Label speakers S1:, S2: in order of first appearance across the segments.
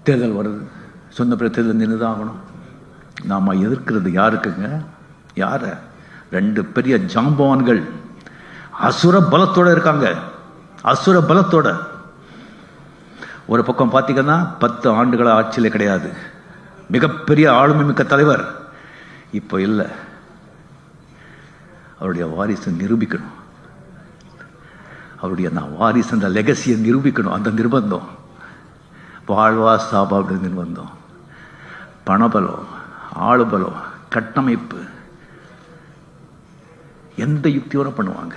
S1: தேர்தல் வருது, சொந்த பிற தேர்தல் நின்று தான் ஆகணும். நாம் எதிர்க்கிறது யாருக்குங்க? யாரை? 2 பெரிய ஜாம்பவான்கள் அசுர பலத்தோட இருக்காங்க. அசுர பலத்தோட. ஒரு பக்கம் பார்த்தீங்கன்னா 10 ஆண்டுகள ஆட்சியில் கிடையாது, மிகப்பெரிய ஆளுமை மிக்க தலைவர். இப்போ இல்லை, அவருடைய வாரிசை நிரூபிக்கணும். அவருடைய வாரிசு அந்த லெகசியை நிரூபிக்கணும். அந்த நிர்பந்தம், வாழ்வா சாபா அப்படி நிர்பந்தம், பணபலம், ஆளுபலம், கட்டமைப்பு, எந்த யுக்தியோட பண்ணுவாங்க.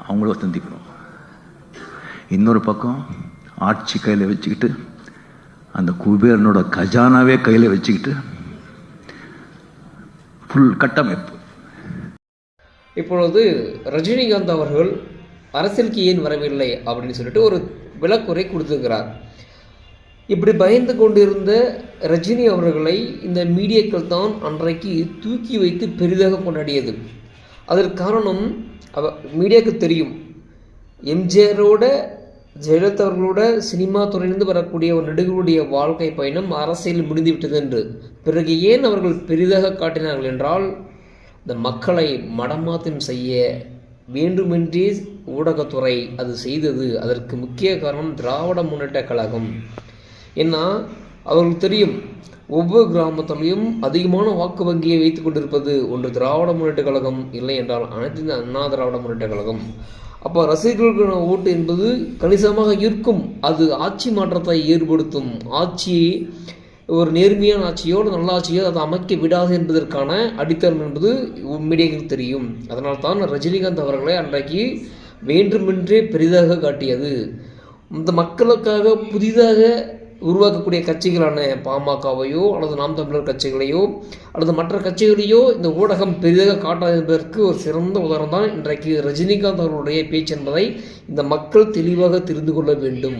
S1: அவங்கள சந்திக்கணும். இன்னொரு பக்கம் ஆட்சி கையில் வச்சுக்கிட்டு, அந்த குபேரனோட கஜானாவே கையில் வச்சுக்கிட்டு ஃபுல் கட்டமைப்பு.
S2: இப்பொழுது ரஜினிகாந்த் அவர்கள் அரசியலுக்கு ஏன் வரவில்லை அப்படின்னு சொல்லிட்டு ஒரு விளக்குரை கொடுத்துருக்கிறார். இப்படி பயந்து கொண்டிருந்த ரஜினி அவர்களை இந்த மீடியாக்கள் தான் அன்றைக்கு தூக்கி வைத்து பெரிதாக கொண்டாடியது. அதற்கு காரணம் மீடியாவுக்கு தெரியும், எம்ஜிஆரோட ஜெயலலிதா அவர்களோட சினிமா துறையிலிருந்து வரக்கூடிய ஒரு நடிகருடைய வாழ்க்கை பயணம் அரசியல் முடிந்துவிட்டது என்று. பிறகு ஏன் அவர்கள் பெரிதாக காட்டினார்கள் என்றால், இந்த மக்களை மடமாற்றம் செய்ய வேண்டுமென்றே ஊடகத்துறை அது செய்தது. அதற்கு முக்கிய காரணம் திராவிட முன்னேற்ற கழகம். ஏன்னா அவர்களுக்கு தெரியும், ஒவ்வொரு கிராமத்திலையும் அதிகமான வாக்கு வங்கியை வைத்துக் கொண்டிருப்பது ஒன்று திராவிட முன்னேற்ற கழகம், இல்லை என்றால் அனைத்து அண்ணா திராவிட முன்னேற்ற கழகம். அப்போ ரசிகர்களுக்கான ஓட்டு என்பது கணிசமாக இருக்கும். அது ஆட்சி மாற்றத்தை ஏற்படுத்தும். ஆட்சியை ஒரு நேர்மையான ஆட்சியோ நல்ல ஆட்சியோ அதை அமைக்க விடாது என்பதற்கான அடித்தளம் என்பது மீடியாவுக்கு தெரியும். அதனால் தான் ரஜினிகாந்த் அவர்களை அன்றைக்கு வேண்டுமென்றே பெரிதாக காட்டியது. இந்த மக்களுக்காக புதிதாக உருவாக்கக்கூடிய கட்சிகளான பாமகவையோ அல்லது நாம் தமிழர் கட்சிகளையோ அல்லது மற்ற கட்சிகளையோ இந்த ஊடகம் பெரிதாக காட்டாது என்பதற்கு ஒரு சிறந்த உதாரணம் தான் இன்றைக்கு ரஜினிகாந்த் அவர்களுடைய பேச்சு என்பதை இந்த மக்கள் தெளிவாக தெரிந்து கொள்ள வேண்டும்.